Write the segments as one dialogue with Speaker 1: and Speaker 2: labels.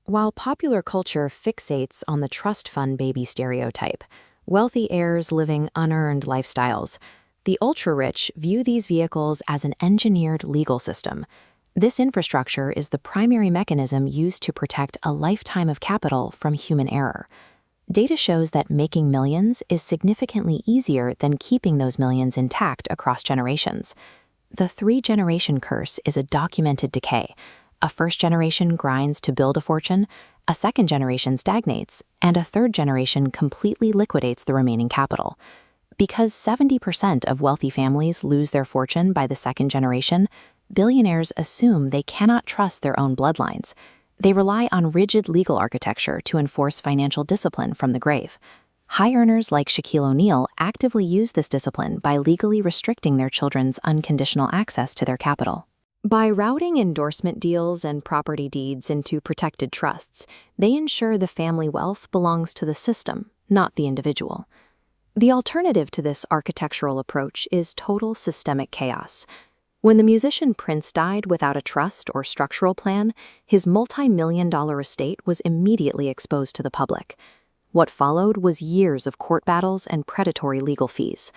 Speaker 1: While popular culture fixates on the trust fund baby stereotype, wealthy heirs living unearned lifestyles, the ultra-rich view these vehicles as an engineered legal system. This infrastructure is the primary mechanism used to protect a lifetime of capital from human error. Data shows that making millions is significantly easier than keeping those millions intact across generations. The three-generation curse is a documented decay. A first generation grinds to build a fortune, a second generation stagnates, and a third generation completely liquidates the remaining capital. Because 70% of wealthy families lose their fortune by the second generation, billionaires assume they cannot trust their own bloodlines. They rely on rigid legal architecture to enforce financial discipline from the grave. High earners like Shaquille O'Neal actively use this discipline by legally restricting their children's unconditional access to their capital. By routing endorsement deals and property deeds into protected trusts, they ensure the family wealth belongs to the system, not the individual. The alternative to this architectural approach is total systemic chaos. When the musician Prince died without a trust or structural plan, his multi-million-dollar estate was immediately exposed to the public. What followed was years of court battles and predatory legal fees.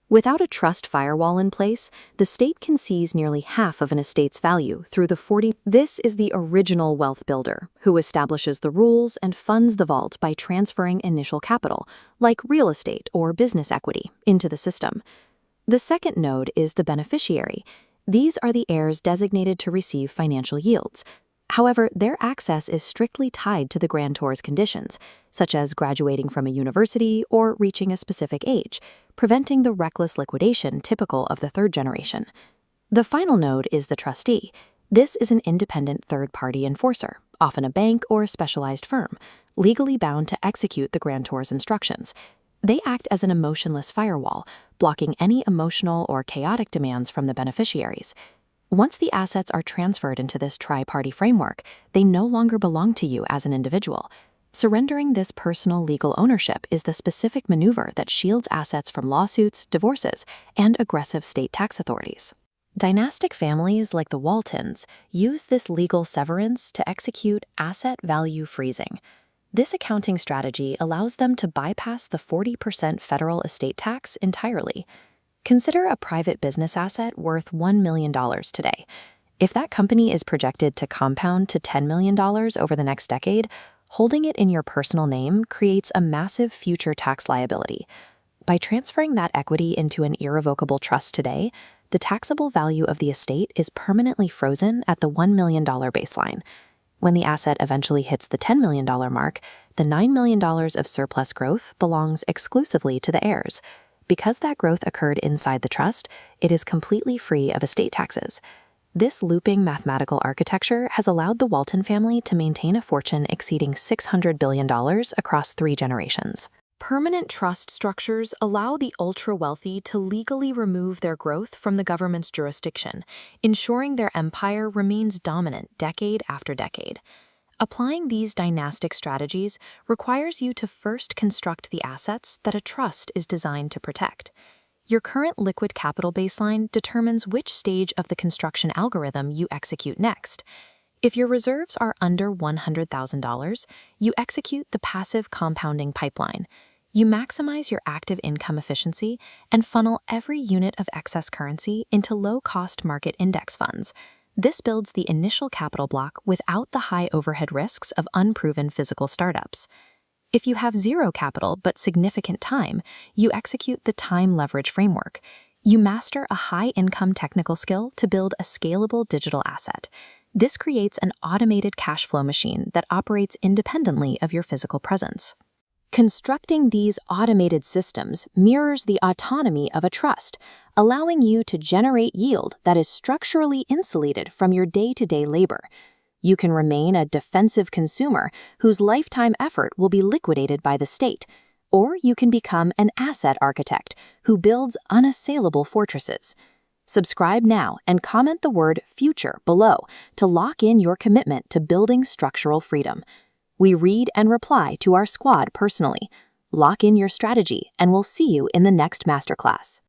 Speaker 1: Without a trust firewall in place, the state can seize nearly half of an estate's value through the 40. This is the original wealth builder, who establishes the rules and funds the vault by transferring initial capital, like real estate or business equity, into the system. The second node is the beneficiary. These are the heirs designated to receive financial yields. However, their access is strictly tied to the grantor's conditions, such as graduating from a university or reaching a specific age, preventing the reckless liquidation typical of the third generation. The final node is the trustee. This is an independent third-party enforcer, often a bank or a specialized firm, legally bound to execute the grantor's instructions. They act as an emotionless firewall, blocking any emotional or chaotic demands from the beneficiaries. Once the assets are transferred into this tri-party framework, they no longer belong to you as an individual. Surrendering this personal legal ownership is the specific maneuver that shields assets from lawsuits, divorces, and aggressive state tax authorities. Dynastic families like the Waltons use this legal severance to execute asset value freezing. This accounting strategy allows them to bypass the 40% federal estate tax entirely. Consider a private business asset worth $1 million today. If that company is projected to compound to $10 million over the next decade, holding it in your personal name creates a massive future tax liability. By transferring that equity into an irrevocable trust today, the taxable value of the estate is permanently frozen at the $1 million baseline. When the asset eventually hits the $10 million mark, the $9 million of surplus growth belongs exclusively to the heirs. Because that growth occurred inside the trust, it is completely free of estate taxes. This looping mathematical architecture has allowed the Walton family to maintain a fortune exceeding $600 billion across 3 generations. Permanent trust structures allow the ultra-wealthy to legally remove their growth from the government's jurisdiction, ensuring their empire remains dominant decade after decade. Applying these dynastic strategies requires you to first construct the assets that a trust is designed to protect. Your current liquid capital baseline determines which stage of the construction algorithm you execute next. If your reserves are under $100,000, you execute the passive compounding pipeline. You maximize your active income efficiency and funnel every unit of excess currency into low-cost market index funds. This builds the initial capital block without the high overhead risks of unproven physical startups. If you have zero capital but significant time, you execute the time leverage framework. You master a high-income technical skill to build a scalable digital asset. This creates an automated cash flow machine that operates independently of your physical presence. Constructing these automated systems mirrors the autonomy of a trust, allowing you to generate yield that is structurally insulated from your day-to-day labor. You can remain a defensive consumer whose lifetime effort will be liquidated by the state, or you can become an asset architect who builds unassailable fortresses. Subscribe now and comment the word "future" below to lock in your commitment to building structural freedom. We read and reply to our squad personally. Lock in your strategy, and we'll see you in the next masterclass.